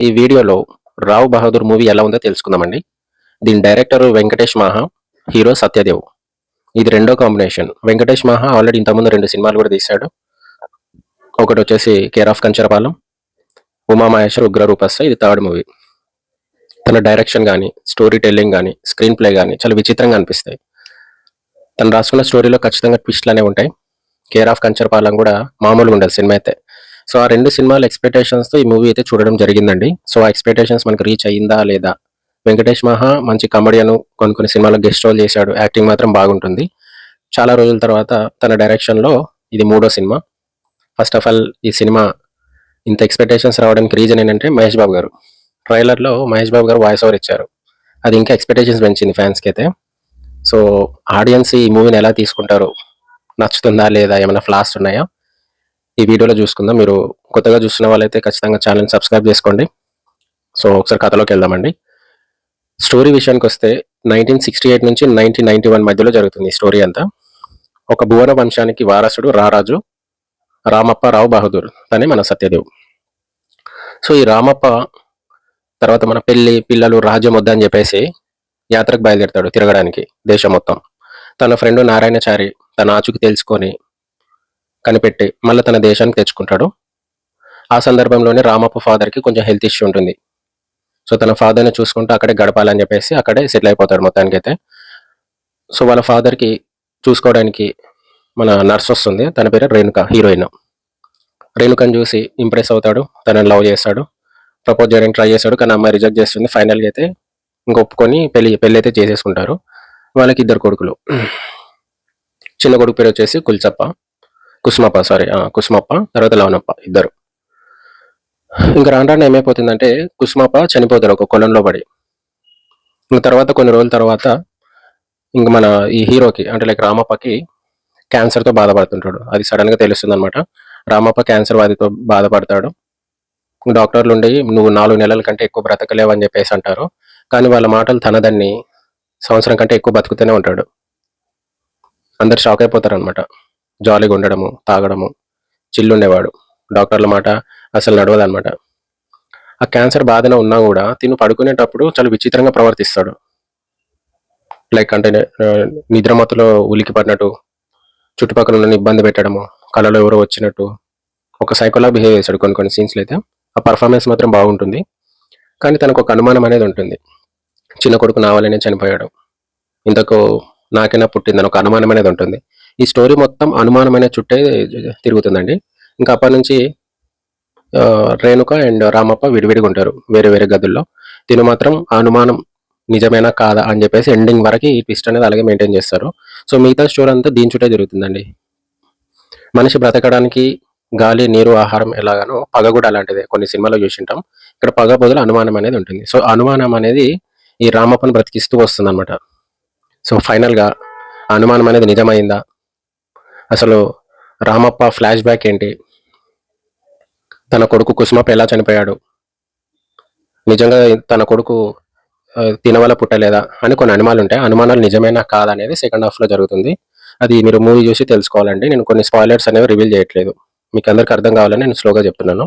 ఈ వీడియోలో 'రావ్ బహదూర్' మూవీ ఎలా ఉందో తెలుసుకుందామండి. దీని డైరెక్టర్ వెంకటేష్ మాహా, హీరో సత్యదేవ్. ఇది రెండో కాంబినేషన్. వెంకటేష్ మాహా ఆల్రెడీ ఇంతకుముందు 2 సినిమాలు కూడా తీశాడు. ఒకటొచ్చేసి 'కేర్ ఆఫ్ కంచరపాలెం', 'ఉమామహేశ్వర్ ఉగ్రరూపస్థ' ఇది థర్డ్ మూవీ. తన డైరెక్షన్ గానీ, స్టోరీ టెల్లింగ్ గానీ, స్క్రీన్ ప్లే గానీ చాలా విచిత్రంగా అనిపిస్తాయి. తను రాసుకున్న స్టోరీలో ఖచ్చితంగా ట్విస్ట్‌లనేవి ఉంటాయి. 'కేర్ ఆఫ్ కంచరపాలెం' కూడా మామూలుగా ఉండదు సినిమా అయితే. సో, ఆ 2 సినిమాల ఎక్స్‌పెక్టేషన్స్‌తో ఈ మూవీ అయితే చూడడం జరిగిందండి. సో, ఆ ఎక్స్‌పెక్టేషన్స్ మనకు రీచ్ అయిందా లేదా? వెంకటేష్ మాహా మంచి కమెడియను, కొన్ని కొన్ని సినిమాల్లో గెస్ట్ రోల్ చేశాడు. యాక్టింగ్ మాత్రం బాగుంటుంది. చాలా రోజుల తర్వాత తన డైరెక్షన్‌లో ఇది మూడో సినిమా. ఫస్ట్ ఆఫ్ ఆల్ ఈ సినిమా ఇంత ఎక్స్‌పెక్టేషన్స్ రావడానికి రీజన్ ఏంటంటే మహేష్ బాబు గారు. ట్రైలర్‌లో మహేష్ బాబు గారు వాయిస్ ఓవర్ ఇచ్చారు. అది ఇంకా ఎక్స్‌పెక్టేషన్స్ పెంచింది ఫ్యాన్స్‌కైతే. సో, ఆడియన్స్ ఈ మూవీని ఎలా తీసుకుంటారు? నచ్చుతుందా లేదా? ఏమైనా ఫ్లాస్ ఉన్నాయా? ఈ వీడియోలో చూసుకుందాం. మీరు కొత్తగా చూస్తున్న వాళ్ళైతే ఖచ్చితంగా ఛానల్‌ని సబ్స్క్రైబ్ చేసుకోండి. సో, ఒకసారి కథలోకి వెళ్దామండి. స్టోరీ విషయానికొస్తే 1968 నుంచి 1991 మధ్యలో జరుగుతుంది ఈ స్టోరీ అంతా. ఒక భువన వంశానికి వారసుడు రారాజు రామప్ప రావ్ బహదూర్. తనే మన సత్యదేవ్. సో, ఈ రామప్ప తర్వాత మన పెళ్లి, పిల్లలు, రాజ్యం వద్దని చెప్పేసి యాత్రకు బయలుదేరుతాడు తిరగడానికి దేశం మొత్తం. తన ఫ్రెండ్ నారాయణచారి తన ఆచూకీ తెలుసుకొని కనిపెట్టి మళ్ళీ తన దేశానికి తెచ్చుకుంటాడు. ఆ సందర్భంలోనే రామప్ప ఫాదర్‌కి కొంచెం హెల్త్ ఇష్యూ ఉంటుంది. సో, తన ఫాదర్‌ని చూసుకుంటూ అక్కడే గడపాలని చెప్పేసి అక్కడే సెటిల్ అయిపోతాడు మొత్తానికైతే. సో, వాళ్ళ ఫాదర్‌కి చూసుకోవడానికి మన నర్స్ వస్తుంది. తన పేరు రేణుక, హీరోయిన్. రేణుకని చూసి ఇంప్రెస్ అవుతాడు. తనని లవ్ చేస్తాడు. ప్రపోజ్ చేయడానికి ట్రై చేస్తాడు. కానీ అమ్మాయి రిజెక్ట్ చేస్తుంది. ఫైనల్‌గా అయితే ఇంక ఒప్పుకొని పెళ్లయితే చేసేసుకుంటారు. వాళ్ళకి ఇద్దరు కొడుకులు. చిన్న కొడుకు పేరు వచ్చేసి కుసుమప్ప, తర్వాత లవణప్ప ఇద్దరు. ఇంకా రాను రాను ఏమైపోతుందంటే కుసుమప్ప చనిపోతాడు ఒక కొలంలో పడి. ఇంక తర్వాత కొన్ని రోజుల తర్వాత ఇంక మన ఈ హీరోకి అంటే లైక్ రామప్పకి క్యాన్సర్‌తో బాధపడుతుంటాడు. అది సడన్‌గా తెలుస్తుందనమాట. రామప్ప క్యాన్సర్ వ్యాధితో బాధపడతాడు. డాక్టర్లుండి నువ్వు 4 నెలల కంటే ఎక్కువ బ్రతకలేవు అని చెప్పేసి అంటారు. కానీ వాళ్ళ మాటలు తనదన్ని సంవత్సరం కంటే ఎక్కువ బతుకుతూనే ఉంటాడు. అందరు షాక్ అయిపోతారనమాట. జాలీగా ఉండడము, తాగడము, చిల్లుండేవాడు. డాక్టర్ల మాట అసలు నడవదనమాట. ఆ క్యాన్సర్ బాధన ఉన్నా కూడా తిను పడుకునేటప్పుడు చాలా విచిత్రంగా ప్రవర్తిస్తాడు. లైక్ అంటే నిద్రమత్తులో ఉలికి పడినట్టు, చుట్టుపక్కల ఉన్న ఇబ్బంది పెట్టడము, కలలో ఎవరో వచ్చినట్టు, ఒక సైకోలా బిహేవ్ చేశాడు కొన్ని కొన్ని సీన్స్‌లో అయితే. ఆ పర్ఫార్మెన్స్ మాత్రం బాగుంటుంది. కానీ తనకు ఒక అనుమానం అనేది ఉంటుంది. చిన్న కొడుకు నా వల్లనే చనిపోయాడు. ఇంతకు నాకైనా పుట్టిందని ఒక అనుమానం అనేది ఉంటుంది. ఈ స్టోరీ మొత్తం అనుమానం అనే చుట్టే తిరుగుతుందండి. ఇంకా అప్పటినుంచి రేణుక అండ్ రామప్ప విడివిడిగా ఉంటారు వేరే వేరే గదుల్లో. తిను మాత్రం ఆ అనుమానం నిజమేనా కాదా అని చెప్పేసి ఎండింగ్ వరకు ఈ ట్విస్ట్ అనేది అలాగే మెయింటైన్ చేస్తారు. సో, మిగతా స్టోరీ అంతా దీని చుట్టే తిరుగుతుందండి. మనిషి బ్రతకడానికి గాలి, నీరు, ఆహారం ఎలాగానో పగ కూడా అలాంటిదే. కొన్ని సినిమాల్లో చూసింటాం. ఇక్కడ పగ బదులు అనుమానం అనేది ఉంటుంది. సో, అనుమానం అనేది ఈ రామప్పని బ్రతికిస్తూ వస్తుందనమాట. సో, ఫైనల్‌గా ఆ అనుమానం అనేది నిజమైందా? అసలు రామప్ప ఫ్లాష్ బ్యాక్ ఏంటి? తన కొడుకు కుసుమప్ప ఎలా చనిపోయాడు? నిజంగా తన కొడుకు తిన వల్ల పుట్టలేదా? అని కొన్ని అనుమానాలుంటాయి. అనుమానాలు నిజమేనా కాదా అనేది సెకండ్ హాఫ్‌లో జరుగుతుంది. అది మీరు మూవీ చూసి తెలుసుకోవాలండి. నేను కొన్ని స్పాయిలర్స్ అనేవి రివీల్ చేయట్లేదు. మీకు అందరికి అర్థం కావాలని నేను స్లోగా చెప్తున్నాను.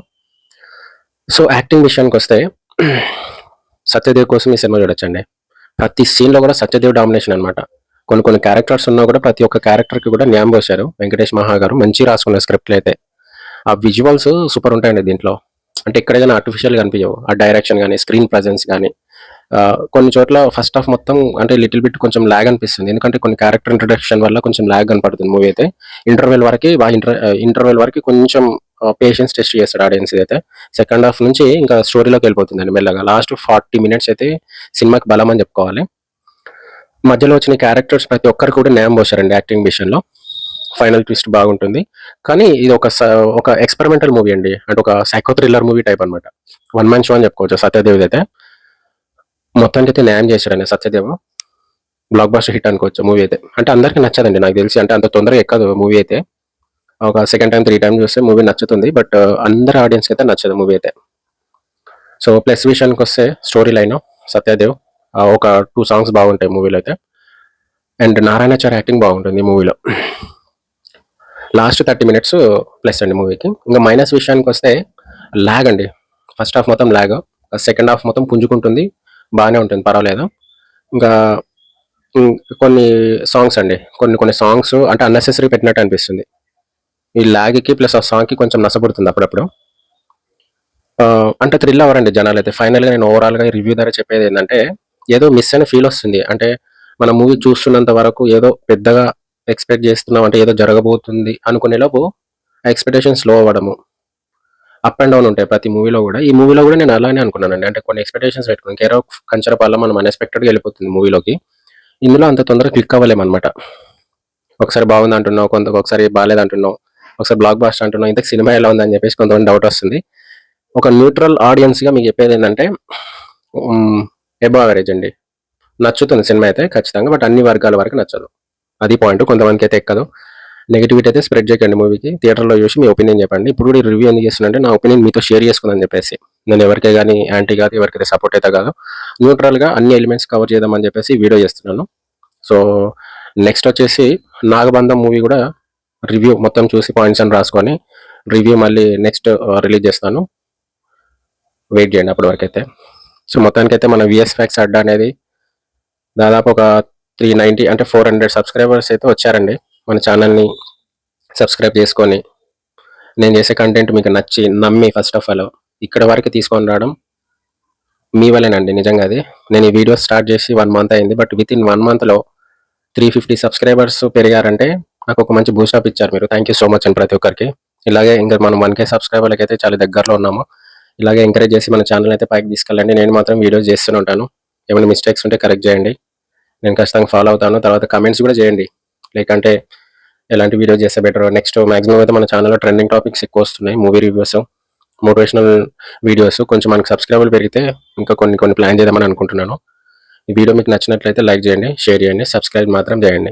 సో, యాక్టింగ్ విషయానికొస్తే సత్యదేవ్ కోసం ఈ సినిమా చూడొచ్చండి. ప్రతి సీన్‌లో కూడా సత్యదేవ్ డామినేషన్ అనమాట. కొన్ని కొన్ని క్యారెక్టర్స్ ఉన్నా కూడా ప్రతి ఒక్క క్యారెక్టర్‌కి కూడా న్యాయం పోశారు వెంకటేష్ మాహా గారు. మంచిగా రాసుకున్నారు స్క్రిప్ట్‌లయితే. ఆ విజువల్స్ సూపర్ ఉంటాయండి దీంట్లో. అంటే ఎక్కడ గాని ఆర్టిఫిషియల్‌గా అనిపియవు. ఆ డైరెక్షన్ గాని, స్క్రీన్ ప్రెజెన్స్ గాని కొన్ని చోట్ల ఫస్ట్ హాఫ్ మొత్తం అంటే లిటిల్ బిట్ కొంచెం లాగ్ అనిపిస్తుంది. ఎందుకంటే కొన్ని క్యారెక్టర్ ఇంట్రడక్షన్ వల్ల కొంచెం లాగ్ కనపడుతుంది మూవీ అయితే. ఇంటర్వెల్ వరకి కొంచెం పేషెన్స్ టెస్ట్ చేస్తాడు ఆడియన్స్ అయితే. సెకండ్ హాఫ్ నుంచి ఇంకా స్టోరీలోకి వెళ్ళిపోతుందండి మెల్లగా. లాస్ట్ 40 మినిట్స్ అయితే సినిమాకి బలం అని చెప్పుకోవాలి. మధ్యలో వచ్చిన క్యారెక్టర్స్ ప్రతి ఒక్కరికి కూడా న్యాయం పోశారండి యాక్టింగ్ విషయంలో. ఫైనల్ ట్విస్ట్ బాగుంటుంది. కానీ ఇది ఒక ఎక్స్పెరిమెంటల్ మూవీ అండి. అంటే ఒక సైకో థ్రిల్లర్ మూవీ టైప్ అనమాట. వన్ మ్యాన్ షో అని చెప్పుకోవచ్చు సత్యదేవ్‌ది అయితే. మొత్తానికైతే న్యాయం చేశాడండి సత్యదేవ్. బ్లాక్ బస్టర్ హిట్ అనుకోవచ్చు మూవీ అయితే. అంటే అందరికి నచ్చదండి నాకు తెలిసి. అంటే అంత తొందరగా ఎక్కదు మూవీ అయితే. ఒక సెకండ్ టైమ్, 3 టైమ్ చూస్తే మూవీ నచ్చుతుంది. బట్ అందరి ఆడియన్స్‌కి అయితే నచ్చదు మూవీ అయితే. సో, ప్లస్ విషయానికొస్తే స్టోరీ లైను సత్యదేవ్ ఒక 2 సాంగ్స్ బాగుంటాయి మూవీలో అయితే. అండ్ నారాయణాచారి యాక్టింగ్ బాగుంటుంది ఈ మూవీలో. లాస్ట్ 30 మినిట్స్ ప్లస్ అండి మూవీకి. ఇంకా మైనస్ విషయానికొస్తే లాగ్ అండి. ఫస్ట్ హాఫ్ మొత్తం లాగ్. సెకండ్ హాఫ్ మొత్తం పుంజుకుంటుంది, బాగానే ఉంటుంది, పర్వాలేదు. ఇంకా కొన్ని సాంగ్స్ అండి, కొన్ని సాంగ్స్ అంటే అన్నెసెసరీ పెట్టినట్టు అనిపిస్తుంది. ఈ లాగ్‌కి ప్లస్ ఆ సాంగ్‌కి కొంచెం నసపుడుతుంది అప్పుడప్పుడు. అంటే థ్రిల్ అవ్వరండి జనాలైతే. ఫైనల్‌గా నేను ఓవరాల్‌గా రివ్యూ ద్వారా చెప్పేదేందంటే, ఏదో మిస్ అయిన ఫీలొస్తుంది. అంటే మనం మూవీ చూస్తున్నంత వరకు ఏదో పెద్దగా ఎక్స్‌పెక్ట్ జేస్తున్నాం, అంటే ఏదో జరగబోతుంది అనుకునేలోపు ఆ ఎక్స్‌పెక్టేషన్స్ లో అవ్వడము. అప్ అండ్ డౌన్ ఉంటాయి ప్రతి మూవీలో గూడా. ఈ మూవీలో గూడా నేను అలానే అనుకున్నానండి. అంటే కొన్ని ఎక్స్‌పెక్టేషన్స్ పెట్టుకున్నాను. 'కేర్ ఆఫ్ కంచరపాలెం' మనం అన్‌ఎక్స్‌పెక్టెడ్‌గా ఎళ్ళిపోతుంది మూవీలోకి. ఇందులో అంత తొందరగా క్లిక్ అవ్వలేమనమాట. ఒకసారి బాగుందంటున్నావు, ఒకసారి బాలేదంటున్నావు, ఒకసారి బ్లాక్ బస్టర్ అంటున్నావు. ఇంతకి సినిమా ఎలా ఉందని జెప్పేసి కొంతమంది డౌటొస్తుంది. ఒక న్యూట్రల్ ఆడియన్స్‌గా మీకు చెప్పేదేందంటే హ్మ్. అబోవ్ యావరేజ్ అండి. నచ్చుతుంది సినిమా అయితే ఖచ్చితంగా. బట్ అన్ని వర్గాల వరకు నచ్చదు. అది పాయింట్. కొంతమందికైతే ఎక్కదు. నెగటివిటీ అయితే స్ప్రెడ్ చేయకండి మూవీకి. థియేటర్‌లో చూసి మీ ఒపీనియన్ చెప్పండి. ఇప్పుడు కూడా ఈ రివ్యూ ఎందుకు చేస్తున్నానంటే నా ఒపీనియన్ మీతో షేర్ చేసుకుందామని చెప్పేసి. నేను ఎవరికీ గాని యాంటీ కాదు, ఎవరికైతే సపోర్ట్ అయితే కాదు. న్యూట్రల్‌గా అన్ని ఎలిమెంట్స్ కవర్ చేద్దామని చెప్పేసి వీడియో చేస్తున్నాను. సో, నెక్స్ట్ వచ్చేసి 'నాగబంధం' మూవీ కూడా రివ్యూ మొత్తం చూసి పాయింట్స్ అన్ని రాసుకొని రివ్యూ మళ్ళీ నెక్స్ట్ రిలీజ్ చేస్తాను. వెయిట్ చేయండి అప్పటి వరకైతే. సో, మొత్తానికైతే మన వీఎస్ ఫ్యాక్స్ అడ్డా అనేది దాదాపు ఒక 390 అంటే 400 సబ్స్క్రైబర్స్ అయితే వచ్చారండి. మన ఛానల్‌ని సబ్స్క్రైబ్ చేసుకొని, నేను చేసే కంటెంట్ మీకు నచ్చి, నమ్మి ఫస్ట్ ఆఫ్ ఆల్ ఇక్కడి వరకు తీసుకొని రావడం మీ వల్లేనండి నిజంగా అది. నేను ఈ వీడియో స్టార్ట్ చేసి 1 మంత్ అయింది. బట్ వితిన్ 1 మంత్‌లో 350 సబ్స్క్రైబర్స్ పెరిగారంటే నాకు ఒక మంచి బూస్ట్ అప్ ఇచ్చారు మీరు. థ్యాంక్ యూ సో మచ్ అండి ప్రతి ఒక్కరికి. ఇలాగే ఇంకా మనం 1,000 సబ్స్క్రైబర్లకైతే చాలా దగ్గరలో ఉన్నాము. ఇలాగే ఎంకరేజ్ చేసి మన ఛానల్ అయితే పైకి తీసుకెళ్ళండి. నేను మాత్రం వీడియోస్ చేస్తూనే ఉంటాను. ఏమైనా మిస్టేక్స్ ఉంటే కరెక్ట్ చేయండి. నేను ఖచ్చితంగా ఫాలో అవుతాను. తర్వాత కామెంట్స్ కూడా చేయండి. లైక్ అంటే ఎలాంటి వీడియో చేస్తే బెటర్. నెక్స్ట్ మాక్సిమం అయితే మన ఛానల్‌లో ట్రెండింగ్ టాపిక్స్ ఎక్కువ వస్తున్నాయి. Movie reviews, motivational videos. కొంచెం మనకు సబ్స్క్రైబర్లు పెరిగితే ఇంకా కొన్ని ప్లాన్ చేద్దామని అనుకుంటున్నాను. ఈ వీడియో మీకు నచ్చినట్లయితే లైక్ చేయండి, షేర్ చేయండి, సబ్స్క్రైబ్ మాత్రం చేయండి.